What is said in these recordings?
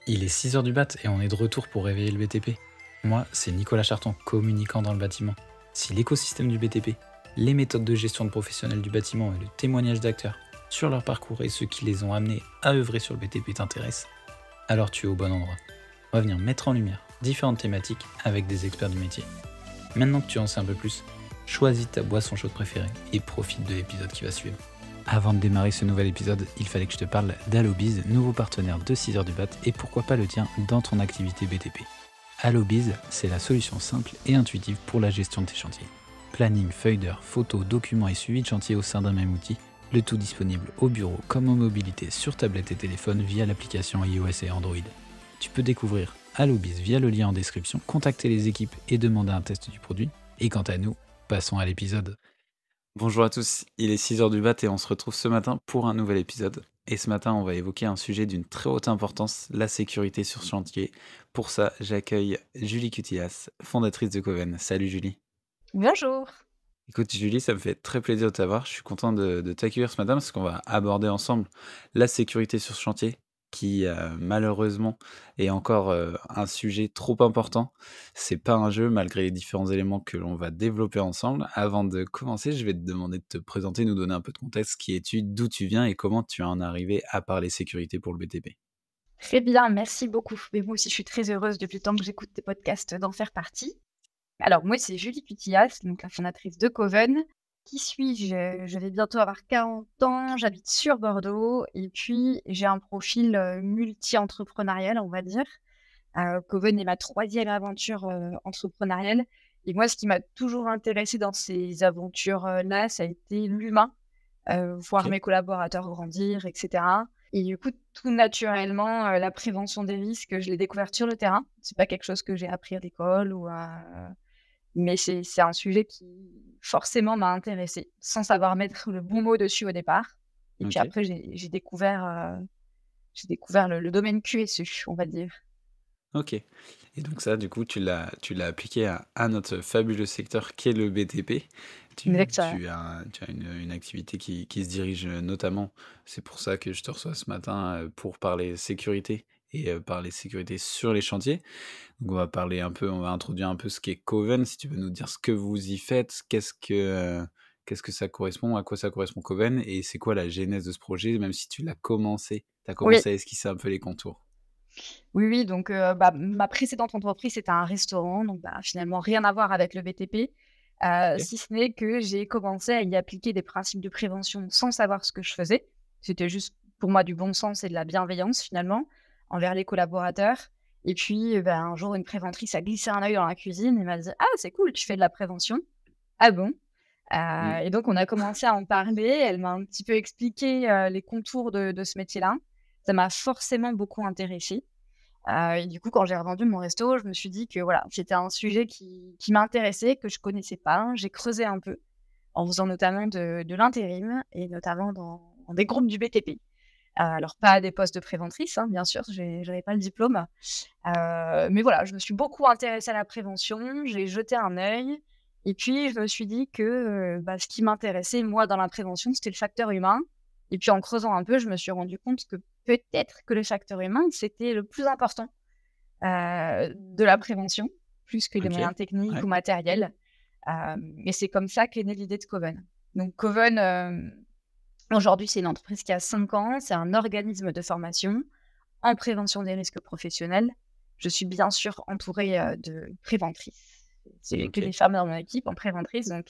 Il est 6 heures du mat et on est de retour pour réveiller le BTP. Moi, c'est Nicolas Charton, communicant dans le bâtiment. Si l'écosystème du BTP, les méthodes de gestion de professionnels du bâtiment et le témoignage d'acteurs sur leur parcours et ceux qui les ont amenés à œuvrer sur le BTP t'intéressent, alors tu es au bon endroit. On va venir mettre en lumière différentes thématiques avec des experts du métier. Maintenant que tu en sais un peu plus, choisis ta boisson chaude préférée et profite de l'épisode qui va suivre. Avant de démarrer ce nouvel épisode, il fallait que je te parle d'Allobiz, nouveau partenaire de 6 heures du bat et pourquoi pas le tien dans ton activité BTP. Allobiz, c'est la solution simple et intuitive pour la gestion de tes chantiers. Planning, feuille d'heure, photos, documents et suivi de chantier au sein d'un même outil, le tout disponible au bureau comme en mobilité sur tablette et téléphone via l'application iOS et Android. Tu peux découvrir Allobiz via le lien en description, contacter les équipes et demander un test du produit. Et quant à nous, passons à l'épisode. Bonjour à tous, il est 6 heures du mat et on se retrouve ce matin pour un nouvel épisode. Et ce matin, on va évoquer un sujet d'une très haute importance, la sécurité sur chantier. Pour ça, j'accueille Julie Cutillas, fondatrice de Coven. Salut Julie. Bonjour. Écoute Julie, ça me fait très plaisir de t'avoir. Je suis content de t'accueillir ce matin parce qu'on va aborder ensemble la sécurité sur chantier qui malheureusement est encore un sujet trop important. C'est pas un jeu malgré les différents éléments que l'on va développer ensemble. Avant de commencer, je vais te demander de te présenter, nous donner un peu de contexte. Qui es-tu, d'où tu viens et comment tu en es arrivé à parler sécurité pour le BTP. Très bien, merci beaucoup. Mais moi aussi, je suis très heureuse depuis le temps que j'écoute tes podcasts d'en faire partie. Alors, moi, c'est Julie Cutillas, donc la fondatrice de Coven. Qui suis-je? Je vais bientôt avoir 40 ans, j'habite sur Bordeaux et puis j'ai un profil multi-entrepreneurial, on va dire. Coven est ma troisième aventure entrepreneuriale. Et moi, ce qui m'a toujours intéressée dans ces aventures-là, ça a été l'humain. Voir Ok. mes collaborateurs grandir, etc. Et du coup, tout naturellement, la prévention des risques, je l'ai découverte sur le terrain. C'est pas quelque chose que j'ai appris à l'école mais c'est un sujet qui forcément m'a intéressée, sans savoir mettre le bon mot dessus au départ. Et puis Ok. après, j'ai découvert le domaine QSU, on va dire. Ok. Et donc ça, du coup, tu l'as appliqué à notre fabuleux secteur qu'est le BTP. Tu, Exactement. tu as, tu as une activité qui se dirige notamment, c'est pour ça que je te reçois ce matin pour parler sécurité et parler sécurité sur les chantiers. Donc on va introduire un peu ce qu'est Coven, si tu veux nous dire ce que vous y faites, qu'est-ce que ça correspond, à quoi ça correspond Coven, et c'est quoi la genèse de ce projet, même si tu as Oui, commencé à esquisser un peu les contours. oui, oui. Donc, ma précédente entreprise, c'était un restaurant, donc finalement rien à voir avec le BTP. Ok. Si ce n'est que j'ai commencé à y appliquer des principes de prévention sans savoir ce que je faisais. C'était juste pour moi du bon sens et de la bienveillance finalement envers les collaborateurs. Et puis, un jour, une préventrice a glissé un œil dans la cuisine et m'a dit: «Ah, c'est cool, tu fais de la prévention?» «Ah bon?» Mm. Et donc on a commencé à en parler. Elle m'a un petit peu expliqué les contours de ce métier-là. Ça m'a forcément beaucoup intéressée. Et du coup, quand j'ai revendu mon resto, je me suis dit que voilà, c'était un sujet qui m'intéressait, que je connaissais pas. J'ai creusé un peu en faisant notamment de l'intérim et notamment dans des groupes du BTP. Alors pas des postes de préventrice, hein, bien sûr, j'avais pas le diplôme. Mais voilà, je me suis beaucoup intéressée à la prévention, j'ai jeté un œil et puis je me suis dit que, ce qui m'intéressait moi dans la prévention, c'était le facteur humain et puis en creusant un peu, je me suis rendu compte que peut-être que le facteur humain, c'était le plus important, de la prévention, plus que les Ok. moyens techniques Ouais. ou matériels. Et c'est comme ça qu'est née l'idée de Coven. Donc Coven, aujourd'hui, c'est une entreprise qui a 5 ans, c'est un organisme de formation en prévention des risques professionnels. Je suis bien sûr entourée, de préventrices. C'est que Ok. des femmes dans mon équipe en préventrice, donc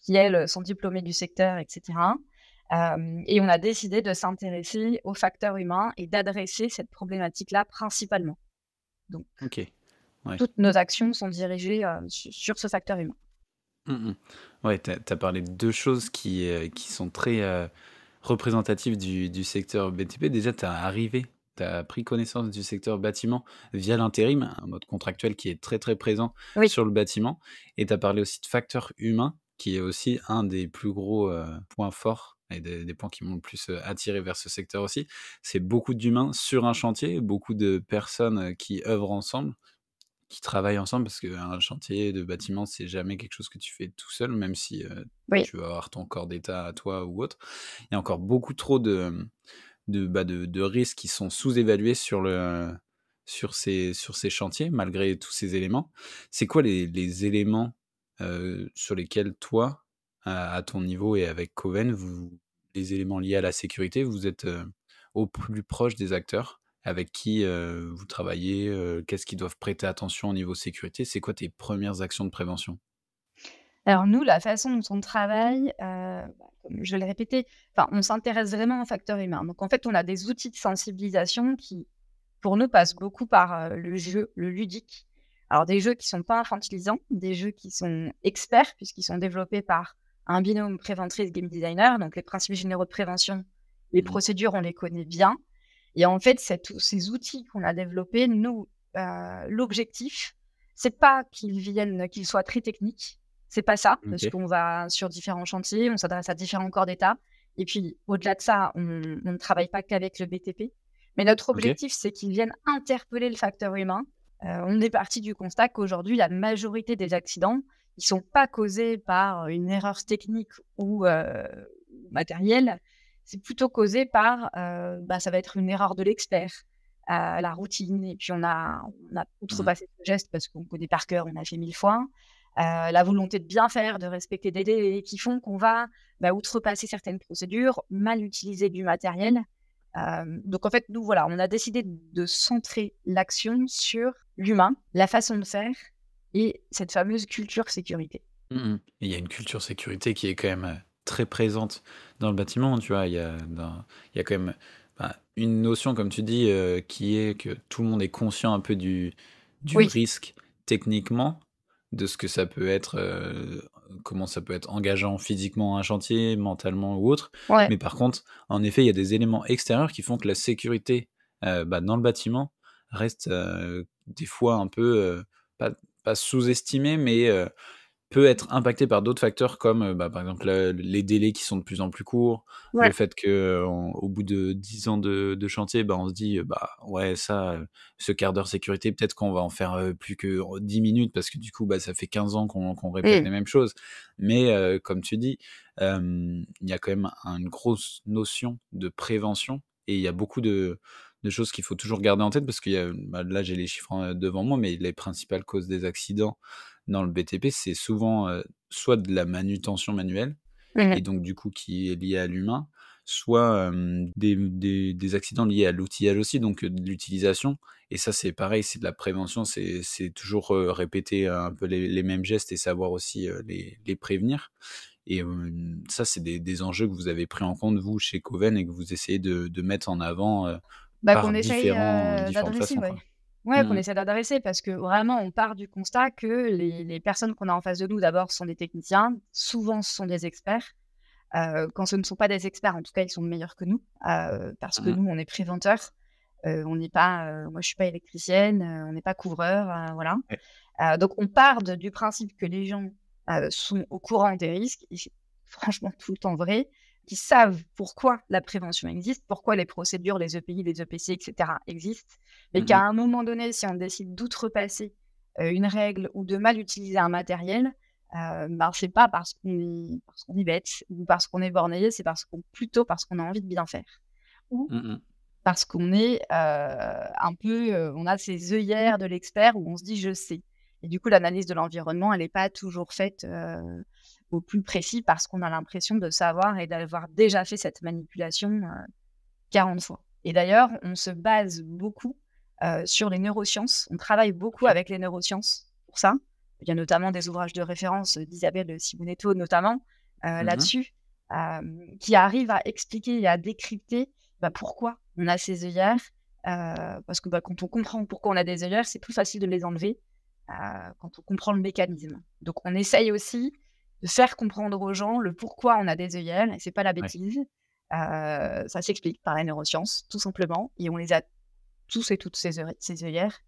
qui elles, sont diplômées du secteur et cetera. Et on a décidé de s'intéresser aux facteurs humains et d'adresser cette problématique-là principalement. Donc Ok. Ouais. toutes nos actions sont dirigées, sur ce facteur humain. Mm, mm. Ouais, t'as parlé de deux choses qui sont très représentatives du secteur BTP. Déjà, t'as pris connaissance du secteur bâtiment via l'intérim, un mode contractuel qui est très très présent Oui, sur le bâtiment. Et t'as parlé aussi de facteur humain, qui est aussi un des plus gros points forts et des points qui m'ont le plus attiré vers ce secteur aussi. C'est beaucoup d'humains sur un chantier, beaucoup de personnes qui œuvrent ensemble, qui travaillent ensemble, parce qu'un chantier de bâtiment, c'est jamais quelque chose que tu fais tout seul, même si oui, tu vas avoir ton corps d'état à toi ou autre. Il y a encore beaucoup trop de risques qui sont sous-évalués sur ces chantiers, malgré tous ces éléments. C'est quoi les éléments, sur lesquels toi, à ton niveau et avec Coven, les éléments liés à la sécurité, vous êtes, au plus proche des acteurs? Avec qui, vous travaillez? Qu'est-ce qu'ils doivent prêter attention au niveau sécurité? C'est quoi tes premières actions de prévention? Alors nous, la façon dont on travaille, comme je vais le répéter, enfin, on s'intéresse vraiment aux facteurs humains. Donc en fait, on a des outils de sensibilisation qui, pour nous, passent beaucoup par, le jeu, le ludique. Alors des jeux qui sont pas infantilisants, des jeux qui sont experts puisqu'ils sont développés par un binôme préventrice game designer. Donc les principes généraux de prévention, les Mmh. procédures, on les connaît bien et en fait, ces outils qu'on a développés, nous, l'objectif, c'est pas qu'ils soient très techniques. C'est pas ça, parce OK. qu'on va sur différents chantiers, on s'adresse à différents corps d'État et puis au-delà de ça, on ne travaille pas qu'avec le BTP. Mais notre OK. objectif, c'est qu'ils viennent interpeller le facteur humain. On est parti du constat qu'aujourd'hui, la majorité des accidents, ils sont pas causés par une erreur technique ou matérielle, c'est plutôt causé par, ça va être une erreur de l'expert, la routine et puis on a Mmh. outrepassé ce geste parce qu'on connaît par cœur, on a fait 1000 fois. La volonté de bien faire, de respecter des délais qui font qu'on va, outrepasser certaines procédures, mal utiliser du matériel. Donc en fait, nous, voilà, on a décidé de centrer l'action sur l'humain, la façon de faire et cette fameuse culture sécurité. Mmh mh. Et il y a une culture sécurité qui est quand même, très présente dans le bâtiment, tu vois? Il y a quand même, une notion comme tu dis, qui est que tout le monde est conscient un peu du Oui, risque techniquement, de ce que ça peut être, comment ça peut être engageant physiquement un chantier, mentalement ou autre. ouais. Mais par contre, en effet, il y a des éléments extérieurs qui font que la sécurité, dans le bâtiment reste, des fois un peu, pas pas sous-estimée, mais, peut être impacté par d'autres facteurs comme, par exemple, les délais qui sont de plus en plus courts, le Ouais. fait qu'on au bout de 10 ans de chantier, on se dit, ouais ça, ce quart d'heure sécurité, peut-être qu'on va en faire, plus que 10 minutes parce que du coup, ça fait 15 ans qu'on répète Mmh. les mêmes choses. Mais, comme tu dis, il y a quand même une grosse notion de prévention et il y a beaucoup de choses qu'il faut toujours garder en tête parce qu'il y a, là j'ai les chiffres, devant moi, mais les principales causes des accidents dans le BTP, c'est souvent, soit de la manutention manuelle Mmh. et donc du coup qui est liée à l'humain, soit, des accidents liés à l'outillage aussi, donc, de l'utilisation et ça c'est pareil, c'est de la prévention, c'est toujours, répéter un peu les mêmes gestes et savoir aussi, les prévenir et ça c'est des enjeux que vous avez pris en compte vous chez Coven et que vous essayez de mettre en avant, par Qu'on essaye, différentes d'adresser, façons, ouais. quoi. Ouais, qu'on Mmh mh. essaie d'adresser parce que vraiment on part du constat que les personnes qu'on a en face de nous, d'abord, sont des techniciens, souvent ce sont des experts. Quand ce ne sont pas des experts, en tout cas, ils sont meilleurs que nous, parce que Mmh. nous, on est préventeurs. On n'est pas, moi je suis pas électricienne, on n'est pas couvreur, voilà. Ouais. Donc on part du principe que les gens, sont au courant des risques et c'est franchement tout le temps vrai, qu'ils savent pourquoi la prévention existe, pourquoi les procédures, les EPI, les EPC et cetera existent, mais Mmh qu'à mh. un moment donné, si on décide d'outrepasser, une règle ou de mal utiliser un matériel, c'est pas parce qu'on est bête ou parce qu'on est borné, c'est plutôt parce qu'on a envie de bien faire ou Mmh mh. parce qu'on est, un peu, on a ces œillères de l'expert où on se dit: «Je sais» et du coup, l'analyse de l'environnement, elle est pas toujours faite, au plus précis parce qu'on a l'impression de savoir et d'avoir déjà fait cette manipulation, 40 fois et d'ailleurs, on se base beaucoup, sur les neurosciences. On travaille beaucoup OK. avec les neurosciences pour ça. Il y a notamment des ouvrages de référence, d'Isabelle Simonetto notamment, Mmh mh. là-dessus, qui arrivent à expliquer et à décrypter, pourquoi on a ces œillères, parce que, quand on comprend pourquoi on a des œillères, c'est plus facile de les enlever, quand on comprend le mécanisme. Donc on essaye aussi de faire comprendre aux gens le pourquoi on a des œillères et c'est pas la Ouais. bêtise. Ça s'explique par la neuroscience, tout simplement et on les a tous et toutes ces œillères.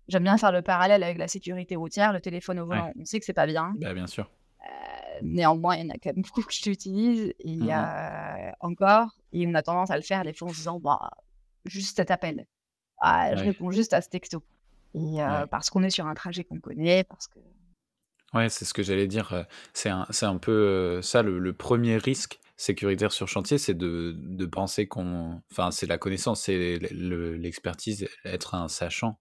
J'aime bien faire le parallèle avec la sécurité routière, le téléphone au Ouais. volant, on sait que c'est pas bien, Bien sûr. néanmoins, il y en a quand même beaucoup qui l'utilisent et Mmh mh. encore et on a tendance à le faire des fois en se disant: juste cet appel. Ah, je Ouais, réponds juste à ce texto» et ouais. parce qu'on est sur un trajet qu'on connaît, parce que Ouais, c'est ce que j'allais dire, c'est un peu, ça le 1er risque sécuritaire sur chantier, c'est de penser enfin, c'est la connaissance, c'est l'expertise, être un sachant.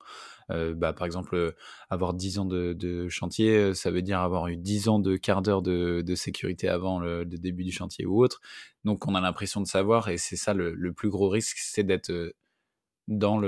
Par exemple, avoir 10 ans de chantier, ça veut dire avoir eu 10 ans de quart d'heure de sécurité avant le début du chantier ou autre. Donc on a l'impression de savoir et c'est ça le plus gros risque, c'est d'être, dans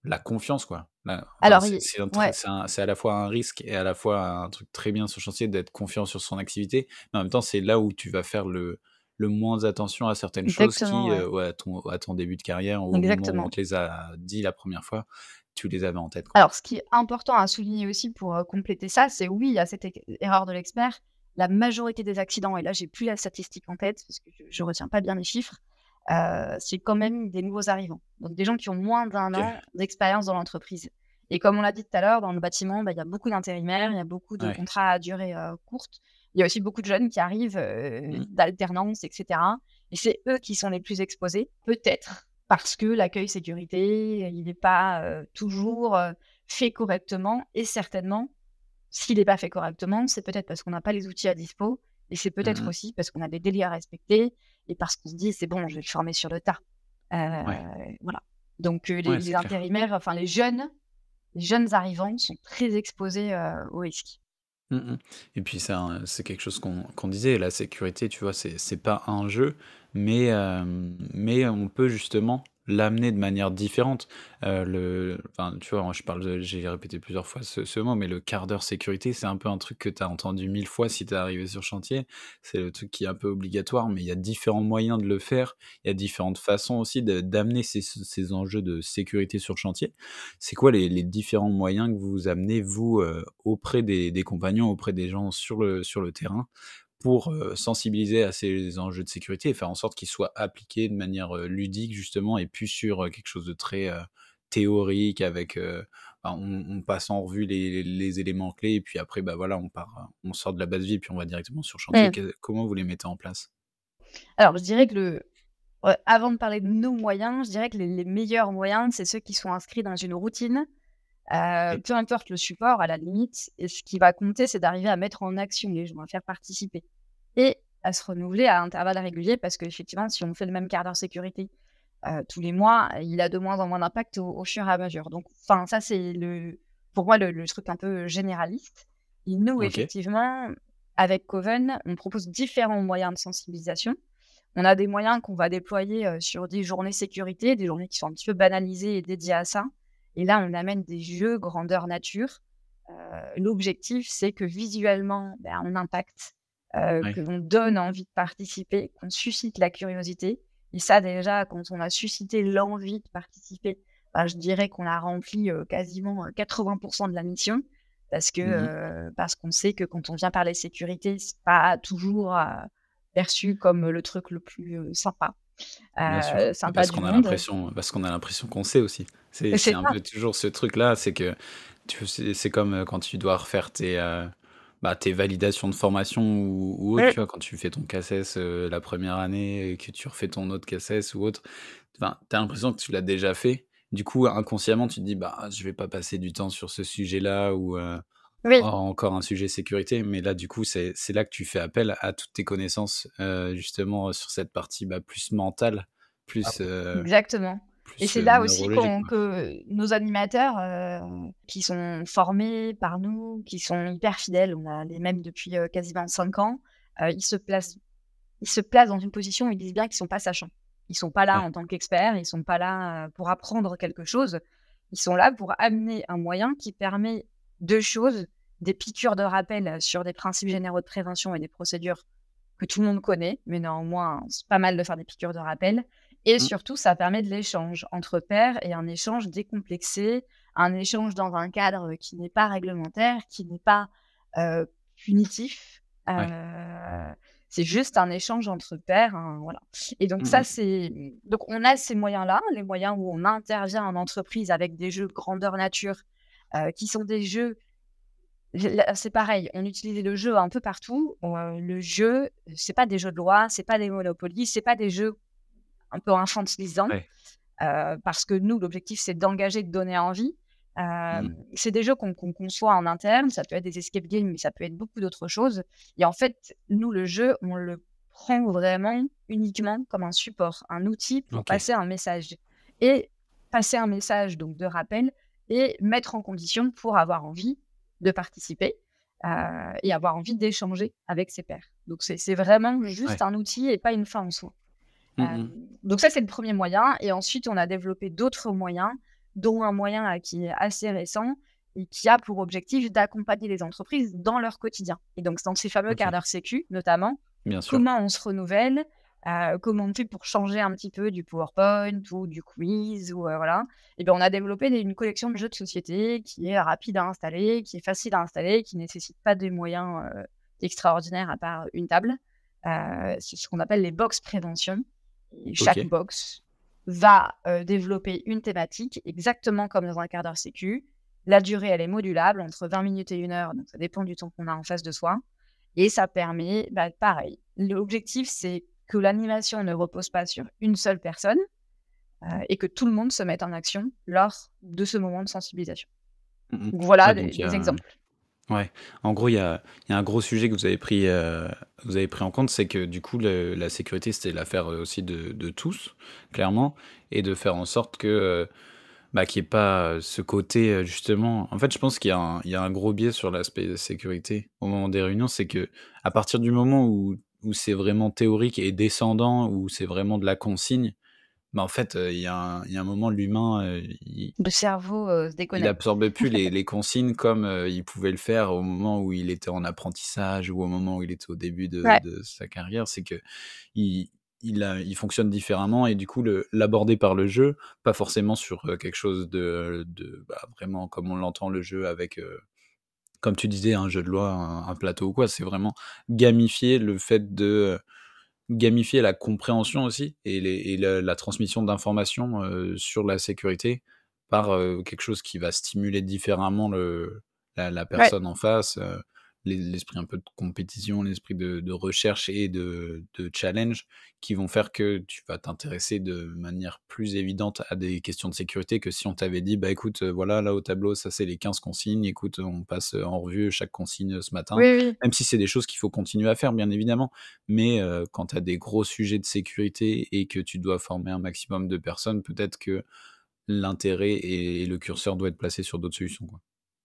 la confiance, quoi. Enfin, Alors c'est il c'est un tr ouais, c'est à la fois un risque et à la fois un truc très bien sur le chantier d'être confiant sur son activité, mais en même temps, c'est là où tu vas faire le moins attention à certaines choses exactement, qui, ouais, ouais, à ton début de carrière ou au moment où on exactement. te les a dit la première fois, tu les avais en tête, quoi. Alors ce qui est important à souligner aussi pour, compléter ça, c'est oui, il y a cette erreur de l'expert. La majorité des accidents et là, j'ai plus la statistique en tête parce que je retiens pas bien les chiffres, c'est quand même des nouveaux arrivants. Donc des gens qui ont moins d'un OK. an d'expérience dans l'entreprise et comme on l'a dit tout à l'heure, dans le bâtiment, bah, il y a beaucoup d'intérimaires, il y a beaucoup de Ouais. contrats à durée, courte. Il y a aussi beaucoup de jeunes qui arrivent, Mmh. d'alternance et cetera et c'est eux qui sont les plus exposés, peut-être parce que l'accueil sécurité, il n'est pas, toujours, fait correctement et certainement, s'il n'est pas fait correctement, c'est peut-être parce qu'on n'a pas les outils à dispo et c'est Mmh peut-être mh. aussi parce qu'on a des délais à respecter et parce qu'on se dit: «C'est bon, je vais le former sur le tas». Ouais. Voilà. Donc les Ouais, c'est les clair. intérimaires, enfin les jeunes arrivants sont très exposés, aux risques. Mmh mh. Et puis ça, c'est quelque chose qu'on disait, la sécurité, tu vois, c'est pas un jeu, mais on peut justement l'amener de manière différente. Enfin, tu vois, moi je parle j'ai répété plusieurs fois ce mot, mais le quart d'heure sécurité, c'est un peu un truc que tu as entendu 1000 fois si tu es arrivé sur chantier. C'est le truc qui est un peu obligatoire, mais il y a différents moyens de le faire. Il y a différentes façons aussi d'amener ces enjeux de sécurité sur chantier. C'est quoi les différents moyens que vous amenez, vous, auprès des compagnons, auprès des gens sur le terrain pour, sensibiliser à ces enjeux de sécurité et faire en sorte qu'ils soient appliqués de manière, ludique justement et plus sur, quelque chose de très, théorique avec, bah, on passe en revue les éléments clés et puis après, bah, voilà, on sort de la base vie et puis on va directement sur chantier. Mmh. Comment vous les mettez en place? Alors je dirais que avant de parler de nos moyens, je dirais que les meilleurs moyens, c'est ceux qui sont inscrits dans une routine. OK. Peu importe le support à la limite et ce qui va compter, c'est d'arriver à mettre en action les gens, à faire participer et à se renouveler à intervalles réguliers parce qu'effectivement, si on fait le même quart d'heure sécurité, tous les mois, il a de moins en moins d'impact au fur et à mesure. Donc enfin, ça, c'est pour moi, le truc un peu généraliste et nous, OK. effectivement, avec Coven, on propose différents moyens de sensibilisation. On a des moyens qu'on va déployer, sur des journées sécurité, des journées qui sont un petit peu banalisées et dédiées à ça et là, on amène des jeux grandeur nature. L'objectif, c'est que visuellement, ben, on impacte, Ouais. qu'on donne envie de participer, qu'on suscite la curiosité et ça déjà, quand on a suscité l'envie de participer, bah, je dirais qu'on a rempli, quasiment, 80 de la mission Mmh mh. parce qu'on sait que quand on vient parler sécurité, c'est pas toujours, perçu comme le truc le plus, sympa, Bien sûr. Et sympa du monde. parce qu'on a l'impression qu'on sait aussi. C'est C'est un ça. peu toujours ce truc-là, c'est que c'est comme, quand tu dois refaire tes validations de formation ou autre, Mmh. tu vois? Quand tu fais ton CACES, la première année et que tu refais ton autre CACES ou autre, enfin, tu as l'impression que tu l'as déjà fait. Du coup, inconsciemment, tu te dis: «Bah, je vais pas passer du temps sur ce sujet-là» ou Oui. encore un sujet sécurité, mais là, du coup, c'est là que tu fais appel à toutes tes connaissances, justement, sur cette partie, bah, plus mentale, plus, Exactement et plus, c'est là aussi neurologique, quoi. que nos animateurs, qui sont formés par nous, qui sont hyper fidèles, on a les mêmes depuis, quasiment 5 ans, ils se placent dans une position où ils disent bien qu'ils sont pas sachants. Ils sont pas là Ouais. en tant qu'experts, ils sont pas là, pour apprendre quelque chose. Ils sont là pour amener un moyen qui permet 2 choses, des piqûres de rappel, sur des principes généraux de prévention et des procédures que tout le monde connaît, mais néanmoins, c'est pas mal de faire des piqûres de rappel et Mmh. surtout, ça permet de l'échange entre pairs et un échange décomplexé, un échange dans un cadre qui n'est pas réglementaire, qui n'est pas, punitif. Ouais. C'est juste un échange entre pairs, voilà et donc Mmh ça, mh. donc on a ces moyens-là, les moyens où on intervient en entreprise avec des jeux grandeur nature, qui sont des jeux là, c'est pareil, on utilise le jeu un peu partout. Le jeu, c'est pas des jeux de loi, c'est pas des Monopoly, c'est pas des jeux un peu infantilisants, Ouais. parce que nous, l'objectif, c'est d'engager, de donner envie. Mmh. C'est des jeux qu'on conçoit en interne, ça peut être des escape games, mais ça peut être beaucoup d'autres choses et en fait, nous, le jeu, on le prend vraiment uniquement comme un support, un outil pour OK. passer un message et passer un message donc de rappel et mettre en condition pour avoir envie de participer, et avoir envie d'échanger avec ses pairs. Donc c'est vraiment juste Ouais. un outil et pas une fin en soi. Mmh mh. Donc ça, c'est le premier moyen et ensuite on a développé d'autres moyens, dont un moyen, qui est assez récent et qui a pour objectif d'accompagner les entreprises dans leur quotidien et donc dans ces fameux quarts OK. d'heure sécu notamment, Bien sûr. comment on se renouvelle, comment on fait pour changer un petit peu du PowerPoint ou du quiz ou voilà et bien on a développé une collection de jeux de société qui est rapide à installer, qui est facile à installer, qui nécessite pas des moyens, extraordinaires à part une table. C'est ce qu'on appelle les box prévention et chaque OK. box va, développer une thématique exactement comme dans un quart d'heure sécu. La durée, elle est modulable entre 20 minutes et 1 heure, donc ça dépend du temps qu'on a en face de soi et ça permet, pareil, l'objectif, c'est que l'animation ne repose pas sur une seule personne, et que tout le monde se mette en action lors de ce moment de sensibilisation. Mmh mh. Donc voilà Ouais, des donc il y des a exemples. ouais, en gros, il y a un gros sujet que vous avez pris en compte, c'est que du coup, la sécurité, c'était l'affaire, aussi de tous, clairement et de faire en sorte que, qu'il y ait pas, ce côté, justement en fait, je pense qu'il y a un gros biais sur l'aspect sécurité au moment des réunions. C'est que à partir du moment où c'est vraiment théorique et descendant, où c'est vraiment de la consigne, en fait, il y a un moment, l'humain, Le cerveau, se il déconnecte. absorbait plus les consignes comme, il pouvait le faire au moment où il était en apprentissage ou au moment où il était au début Ouais, de sa carrière. C'est qu'il il fonctionne différemment et du coup l'aborder par le jeu, pas forcément sur, quelque chose vraiment comme on l'entend le jeu avec, comme tu disais, un jeu de loi, un plateau ou quoi. C'est vraiment gamifier le fait de, gamifier la compréhension aussi et la transmission d'informations, sur la sécurité par, quelque chose qui va stimuler différemment la ouais. personne en face, l'esprit un peu de compétition, l'esprit de recherche et de challenge qui vont faire que tu vas t'intéresser de manière plus évidente à des questions de sécurité que si on t'avait dit: «Bah, écoute, voilà, là, au tableau, ça, c'est les 15 consignes. Écoute, on passe, en revue chaque consigne, ce matin». Oui, oui. Même si c'est des choses qu'il faut continuer à faire, bien évidemment. Mais quand tu as des gros sujets de sécurité et que tu dois former un maximum de personnes, peut-être que l'intérêt et le curseur doit être placé sur d'autres solutions, quoi.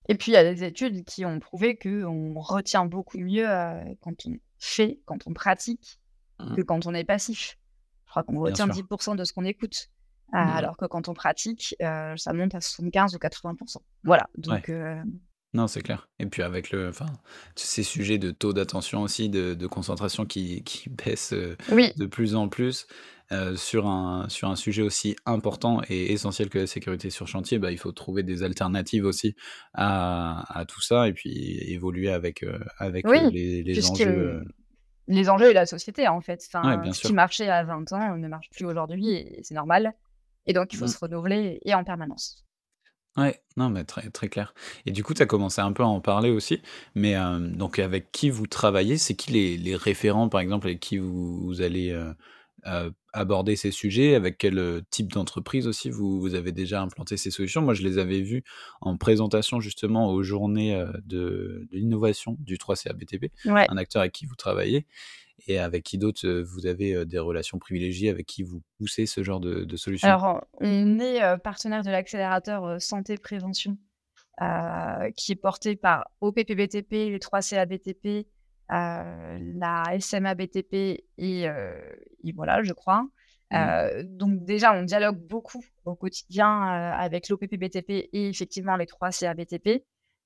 Et puis il y a des études qui ont prouvé qu'on retient beaucoup mieux, quand on fait, quand on pratique, Mmh. que quand on est passif. Je crois qu'on Bien retient sûr. 10 de ce qu'on écoute, Mmh mh. alors que quand on pratique, ça monte à 75 ou 80. Voilà, Ouais. donc Non, c'est clair et puis avec ces sujets de taux d'attention aussi, de concentration qui baissent, oui, de plus en plus, sur un sujet aussi important et essentiel que la sécurité sur chantier, il faut trouver des alternatives aussi à tout ça et puis évoluer avec, oui, les puisque enjeux, les enjeux et la société, en fait. ouais, Enfin, bien ce qui sûr. marchait à 20 ans ne marche plus aujourd'hui et c'est normal et donc il faut Mmh. se renouveler et en permanence. Ouais, non, mais très très clair et du coup, tu as commencé un peu à en parler aussi, mais donc avec qui vous travaillez? C'est qui les référents, par exemple, avec qui vous allez, aborder ces sujets? Avec quel, type d'entreprise aussi vous avez déjà implanté ces solutions? Moi, je les avais vus en présentation justement aux journées, de l'innovation du 3CA BTP, Ouais. un acteur avec qui vous travaillez et avec qui d'autres, vous avez, des relations privilégiées, avec qui vous poussez ce genre de solutions? Alors, on est, partenaire de l'accélérateur, santé prévention, qui est porté par OPPBTP, les 3CA BTP, la SMA BTP et voilà, je crois. Mmh. Donc déjà, on dialogue beaucoup au quotidien, avec l'OPPBTP et effectivement les 3CA BTP.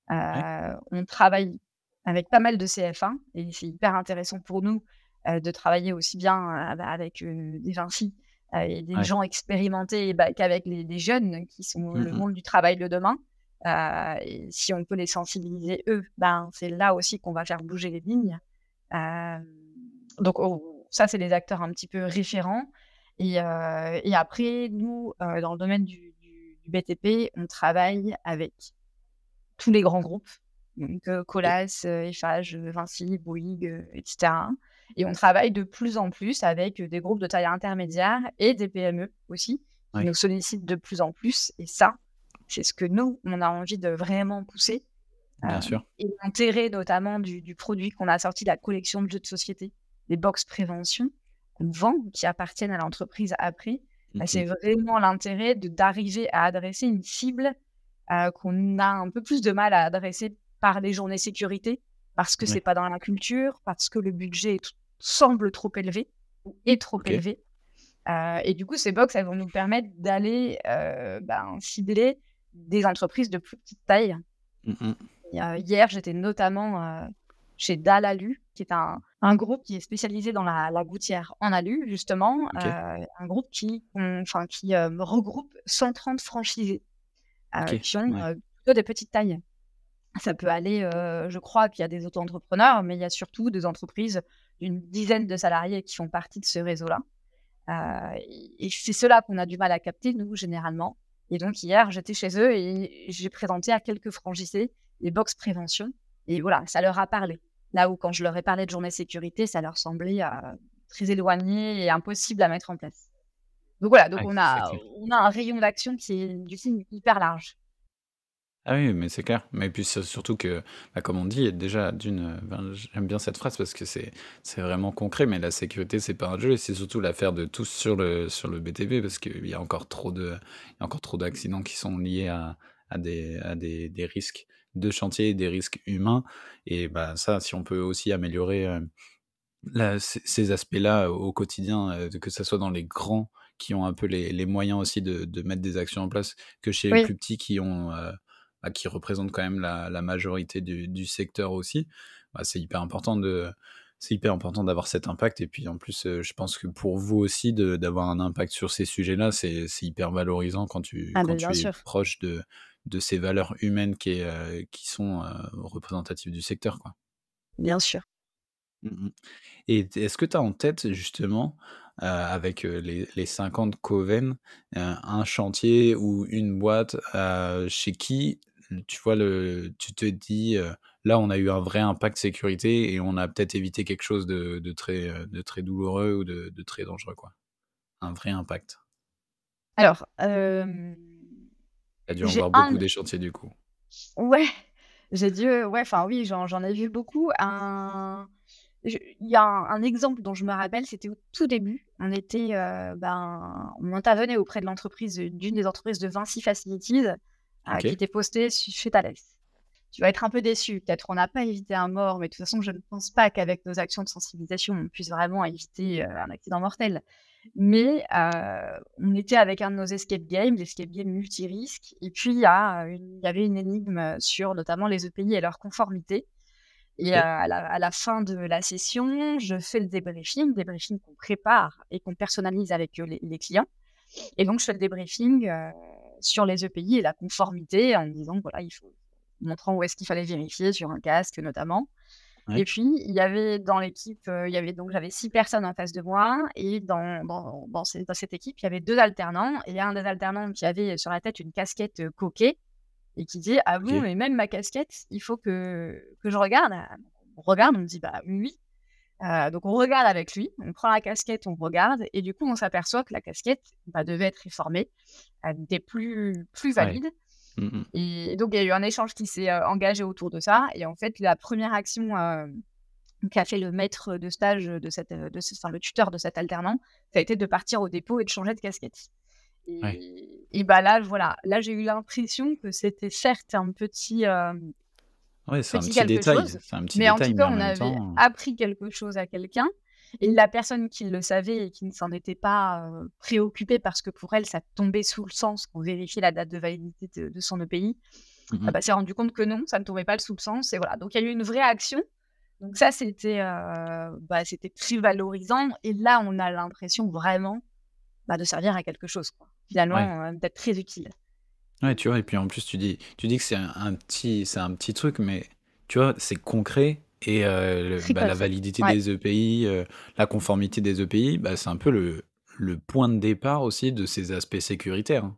Ouais, On travaille avec pas mal de CF1 et c'est hyper intéressant pour nous, de travailler aussi bien, avec, des Vinci, et des ouais. gens expérimentés, qu'avec les jeunes qui sont Mmh le mh. monde du travail de demain. Et si on peut les sensibiliser eux, c'est là aussi qu'on va faire bouger les lignes. Hem, donc ça, c'est les acteurs un petit peu référents et après nous, dans le domaine du BTP, on travaille avec tous les grands groupes, donc OK. Colas, Eiffage, Vinci, Bouygues, et cetera et on travaille de plus en plus avec, des groupes de taille intermédiaire et des PME aussi, qui Ouais, nous sollicitent de plus en plus et ça, c'est ce que nous, on a envie de vraiment pousser, bien sûr. et l'intérêt notamment du produit qu'on a sorti, la collection de jeux de société. des box prévention qu'on vend, qui appartiennent à l'entreprise après, c'est Mmh. vraiment l'intérêt d'arriver à adresser une cible qu'on a un peu plus de mal à adresser par les journées sécurité, parce que c'est Ouais. pas dans la culture, parce que le budget semble trop élevé ou est trop OK. élevé. Et du coup, ces box, elles vont nous permettre d'aller cibler des entreprises de plus petite taille. Mmh mh. Et, hier, j'étais notamment chez Dalalu, qui est un groupe qui est spécialisé dans la gouttière en alu, justement, OK. un groupe qui regroupe 130 franchisés OK. qui ont Ouais. plutôt des petites tailles. Ça peut aller, je crois qu'il y a des auto-entrepreneurs, mais il y a surtout des entreprises d'une dizaine de salariés qui font partie de ce réseau-là. Et c'est ceux-là qu'on a du mal à capter, nous, généralement. Et donc hier, j'étais chez eux et j'ai présenté à quelques franchisés les box prévention et voilà, ça leur a parlé. Là où quand je leur ai parlé de journée sécurité, ça leur semblait, très éloigné et impossible à mettre en place. Donc voilà, donc Ouais, on c'est a clair. on a un rayon d'action qui est, du coup, hyper large. Ah oui, mais c'est clair. Mais puis c'est surtout que, bah, comme on dit, déjà ben, j'aime bien cette phrase parce que c'est vraiment concret, mais la sécurité, c'est pas un jeu et c'est surtout l'affaire de tous sur le BTP parce qu'il y a encore il y a encore trop d'accidents qui sont liés à des risques de chantier, des risques humains et bah, ça, si on peut aussi améliorer, ces aspects-là au quotidien, que ça soit dans les grands qui ont un peu les moyens aussi de mettre des actions en place, que chez les Oui, plus petits qui représentent quand même la majorité du secteur aussi, bah, c'est hyper important d'avoir cet impact et puis en plus, je pense que pour vous aussi d'avoir un impact sur ces sujets-là, c'est hyper valorisant quand tu ah quand beh, bien tu es sûr, proche de ces valeurs humaines qui sont, représentatives du secteur, quoi. bien sûr. Mmh mh. Et est-ce que tu as en tête justement, avec, les 50 Coven, un chantier ou une boîte, chez qui, tu vois tu te dis, «Là, on a eu un vrai impact sécurité et on a peut-être évité quelque chose de très douloureux ou de très dangereux», quoi? Un vrai impact. Alors, Tu as dû en j'ai voir beaucoup un des chantiers du coup. ouais, j'ai dû, ouais, enfin oui, j'en ai vu beaucoup. Il y a un exemple dont je me rappelle, c'était au tout début. On intervenait auprès de l'entreprise, d'une des entreprises de Vinci Facilities, qui OK. était postée chez Thales. Tu vas être un peu déçu, peut-être on n'a pas évité un mort, mais de toute façon, je ne pense pas qu'avec nos actions de sensibilisation, on puisse vraiment éviter, un accident mortel. Mais, on était avec un de nos escape games, l'escape game multirisque et puis il y avait une énigme, sur notamment les EPI et leur conformité et OK. à la fin de la session, je fais le débriefing qu'on prépare et qu'on personnalise avec, les clients et donc je fais le débriefing, sur les EPI et la conformité en disant, voilà, il faut montrant où est-ce qu'il fallait vérifier sur un casque notamment et Ouais. puis il y avait dans l'équipe, il y avait donc j'avais 6 personnes en face de moi et dans cette équipe, il y avait 2 alternants et il y a un des alternants qui avait sur la tête une casquette, coquet et qui dit: «Ah bon, OK. mais même ma casquette, il faut que je regarde?» On regarde, on me dit: «Bah oui». Donc on regarde avec lui, on prend la casquette, on regarde et du coup, on s'aperçoit que la casquette, bah, devait être réformée. Elle n'était plus Ouais. valide Mmh mh. et donc il y a eu un échange qui s'est, engagé autour de ça et en fait, la première action, qu'a fait le maître de stage, le tuteur de cet alternant, ça a été de partir au dépôt et de changer de casquette. Ouais. Et bah, là, voilà, là, j'ai eu l'impression que c'était certes un Ouais, c'est un petit petit quelque détail, chose, c'est un petit mais en tout détail, mais cas, en on même avait temps appris quelque chose à quelqu'un et la personne qui le savait et qui ne s'en était pas, préoccupée parce que pour elle, ça tombait sous le sens qu'on vérifiait la date de validité de son EPI, mmh ah mh. bah, s'est rendu compte que non, ça ne tombait pas sous le sens et voilà. Donc il y a eu une vraie action. Donc ça, c'était très valorisant et là, on a l'impression vraiment, bah, de servir à quelque chose, quoi. Ouais. Finalement, d'être très utile. Ouais, tu vois? Et puis en plus tu dis que c'est un petit truc, mais tu vois? C'est concret et Très la concret. validité Ouais, des EPI, la conformité des EPI, bah, c'est un peu le point de départ aussi de ces aspects sécuritaires, hein,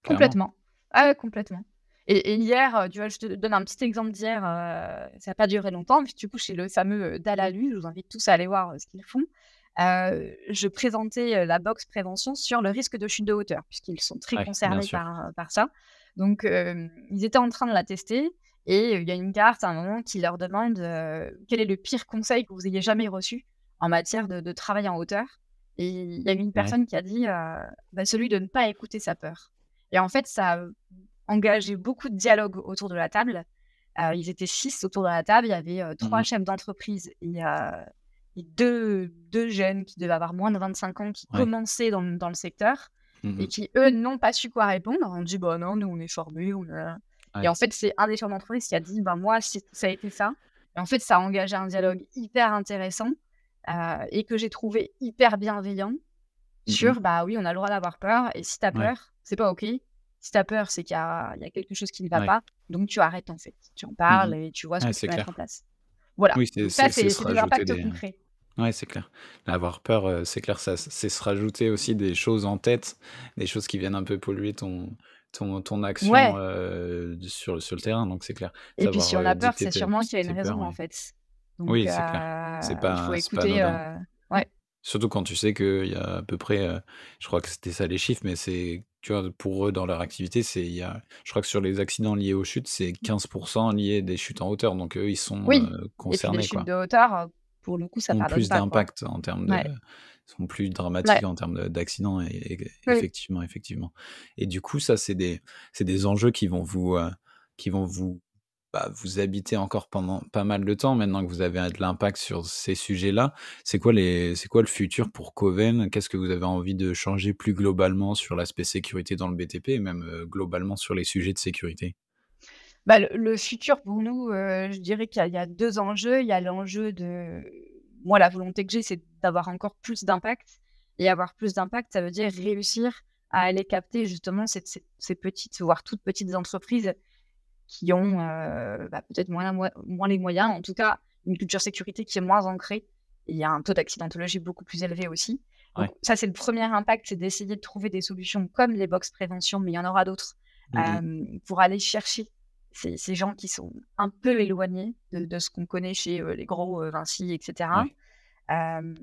clairement. complètement. Ah ouais, complètement. Et hier, tu vois, je te donne un petit exemple d'hier, ça a pas duré longtemps, mais du coup, chez le fameux, Dalalu, je vous invite tous à aller voir, ce qu'ils font. Je présentais, la box prévention sur le risque de chute de hauteur, puisqu'ils sont très Ouais, bien concernés sûr. par ça. Donc, ils étaient en train de la tester et il y a une carte à un moment qui leur demande, quel est le pire conseil que vous ayez jamais reçu en matière de travail en hauteur. Et il y a eu une Ouais. personne qui a dit celui de ne pas écouter sa peur. Et en fait, ça a engagé beaucoup de dialogue autour de la table. Ils étaient 6 autour de la table. Il y avait 3 Mmh. chefs d'entreprise et deux jeunes qui devaient avoir moins de 25 ans qui Ouais. commençaient dans le secteur et Mmh. qui, eux, n'ont pas su quoi répondre. On dit bah non, nous on est formés. Et Ouais. en fait, c'est un des chefs d'entreprise qui a dit bah moi, ça a été ça. Et en fait, ça a engagé un dialogue hyper intéressant et que j'ai trouvé hyper bienveillant Mmh. sur bah oui, on a le droit d'avoir peur. Et si tu as Ouais. peur, c'est pas OK. Si tu as peur, c'est qu'il y a quelque chose qui ne va Ouais. pas. Donc tu arrêtes en fait. Tu en Mmh. parles et tu vois ce Ouais, que tu c'est peux mettre en clair. place. Voilà. Oui, Donc ça, c'est c'est se de rajouter l'impact des concret. ouais, c'est clair. Avoir peur, c'est clair, ça c'est se rajouter aussi des choses en tête, des choses qui viennent un peu polluer ton action, Ouais. sur le terrain, donc c'est clair. Et puis Savoir, si on a peur, dicter c'est sûrement qu'il y a une tes peurs, raison en ouais. fait. Donc Oui, c'est clair. il faut C'est pas écouter, anodin. ouais. Surtout quand tu sais qu'il y a à peu près, je crois que c'était ça les chiffres, mais c'est tu vois, pour eux, dans leur activité, il y a je crois que sur les accidents liés aux chutes, c'est 15 liés des chutes en hauteur, donc eux, ils sont, Oui. Et puis les concernés, chutes quoi. de hauteur, pour le coup, ça Ont pardonne plus pas, quoi. d'impact en termes de Ouais. sont plus dramatiques Ouais. en termes d'accidents Oui. effectivement, effectivement. Et du coup, ça, c'est des enjeux qui vont vous, bah, vous habiter encore pendant pas mal de temps maintenant que vous avez de l'impact sur ces sujets-là. C'est quoi le futur pour Coven? Qu'est-ce que vous avez envie de changer plus globalement sur l'aspect sécurité dans le BTP et même, globalement sur les sujets de sécurité? Bah, le futur pour nous, je dirais qu'il y a 2 enjeux. Il y a l'enjeu de moi, la volonté que j'ai, c'est d'avoir encore plus d'impact et avoir plus d'impact, ça veut dire réussir à aller capter justement ces petites, voire toutes petites entreprises qui ont, peut-être moins les moyens, en tout cas, une culture sécurité qui est moins ancrée et il y a un taux d'accidentologie beaucoup plus élevé aussi. Donc Ouais. ça, c'est le premier impact, c'est d'essayer de trouver des solutions comme les box prévention, mais il y en aura d'autres, Mmh mh. pour aller chercher ces gens qui sont un peu éloignés de ce qu'on connaît chez, les gros, Vinci et cetera. Ouais. Hem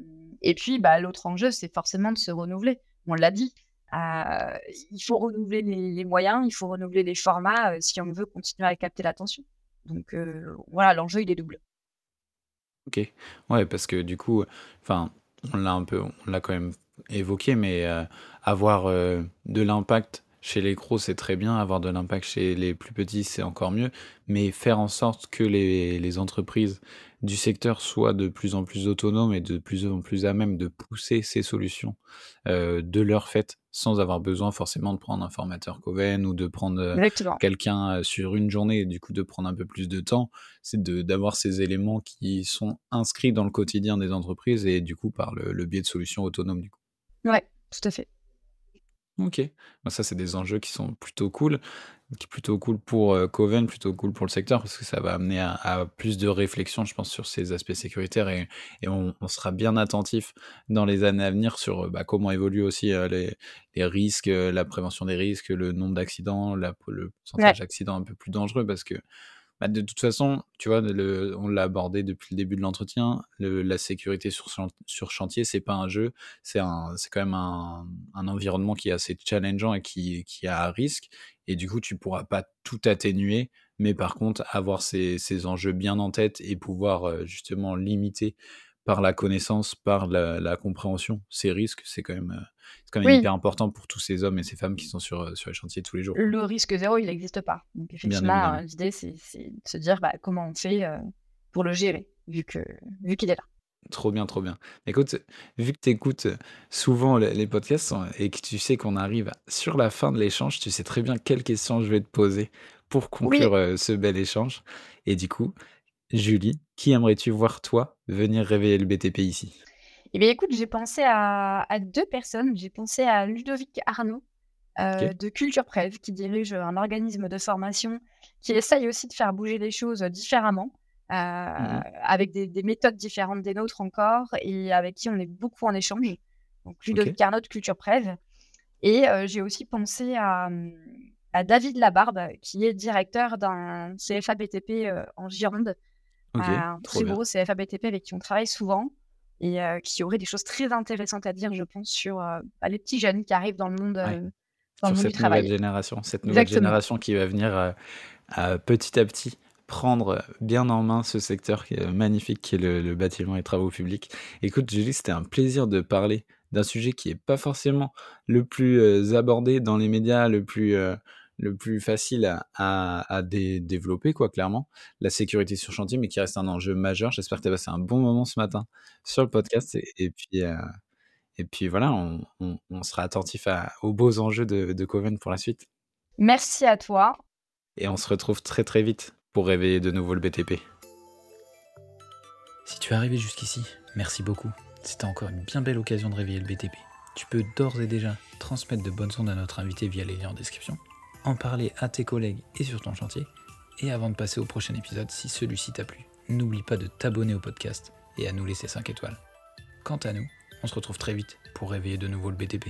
Et puis, bah, l'autre enjeu, c'est forcément de se renouveler. On l'a dit, il faut renouveler les moyens, il faut renouveler les formats, si on veut continuer à capter l'attention. Donc voilà, l'enjeu, il est double. OK. Ouais, parce que du coup, enfin, on l'a quand même évoqué, mais avoir, de l'impact chez les gros, c'est très bien, avoir de l'impact chez les plus petits, c'est encore mieux, mais faire en sorte que les entreprises du secteur soient de plus en plus autonomes et de plus en plus à même de pousser ces solutions, de leur fait, sans avoir besoin forcément de prendre un formateur Coven ou de prendre, Exactement. quelqu'un, sur une journée et du coup de prendre un peu plus de temps. C'est d'avoir ces éléments qui sont inscrits dans le quotidien des entreprises et du coup par le biais de solutions autonomes du coup. Ouais, tout à fait. OK. Bah, ça, c'est des enjeux qui plutôt cool pour, Coven, plutôt cool pour le secteur parce que ça va amener à plus de réflexion, je pense, sur ces aspects sécuritaires et on sera bien attentif dans les années à venir sur, bah, comment évoluent aussi, les risques, la prévention des risques, le nombre d'accidents, le Ouais, pourcentage d'accidents un peu plus dangereux parce que bah, de toute façon, tu vois, on l'a abordé depuis le début de l'entretien, la sécurité sur chantier, c'est pas un jeu, c'est quand même un environnement qui est assez challengeant et qui a un risque. Et du coup, tu pourras pas tout atténuer, mais par contre, avoir ces enjeux bien en tête et pouvoir justement limiter par la connaissance, par la compréhension, ces risques, c'est quand même oui, hyper important pour tous ces hommes et ces femmes qui sont sur les chantiers tous les jours, quoi. le risque zéro, il n'existe pas. Donc Bien effectivement, évidemment. l'idée, c'est de se dire, bah, comment on fait, pour le gérer, vu qu'il est là. Trop bien, trop bien. Écoute, vu que tu écoutes souvent les podcasts et que tu sais qu'on arrive sur la fin de l'échange, tu sais très bien quelles questions je vais te poser pour Oui. conclure ce bel échange. Et du coup, Julie, qui aimerais-tu voir toi venir réveiller le BTP ici? Eh bien, écoute, j'ai pensé à 2 personnes. J'ai pensé à Ludovic Arnaud, OK. de Culture Prev, qui dirige un organisme de formation qui essaye aussi de faire bouger les choses, différemment, Mmh. avec des méthodes différentes des nôtres encore et avec qui on est beaucoup en échange. Donc OK. Ludovic Arnaud de Culture Prev et j'ai aussi pensé à David Labarbe, qui est directeur d'un CFA BTP, en Gironde, OK, un trop très bien. gros CFA BTP avec qui on travaille souvent et qui aurait des choses très intéressantes à dire, je pense, sur, les petits jeunes qui arrivent Ouais, dans le sur monde du cette nouvelle travail. génération qui va Exactement. venir, petit à petit prendre bien en main ce secteur qui est magnifique, qui est le bâtiment et travaux publics. Écoute, Julie, c'était un plaisir de parler d'un sujet qui est pas forcément le plus abordé dans les médias, le plus facile à développer, quoi, clairement. La sécurité sur chantier, mais qui reste un enjeu majeur. J'espère que tu as passé un bon moment ce matin sur le podcast. Et puis voilà, on sera attentif aux beaux enjeux de Coven pour la suite. Merci à toi. Et on se retrouve très très vite pour réveiller de nouveau le BTP. Si tu es arrivé jusqu'ici, merci beaucoup. C'était encore une bien belle occasion de réveiller le BTP. Tu peux d'ores et déjà transmettre de bonnes ondes à notre invité via les liens en description, en parler à tes collègues et sur ton chantier, et avant de passer au prochain épisode, si celui-ci t'a plu, n'oublie pas de t'abonner au podcast et à nous laisser 5 étoiles. Quant à nous, on se retrouve très vite pour réveiller de nouveau le BTP.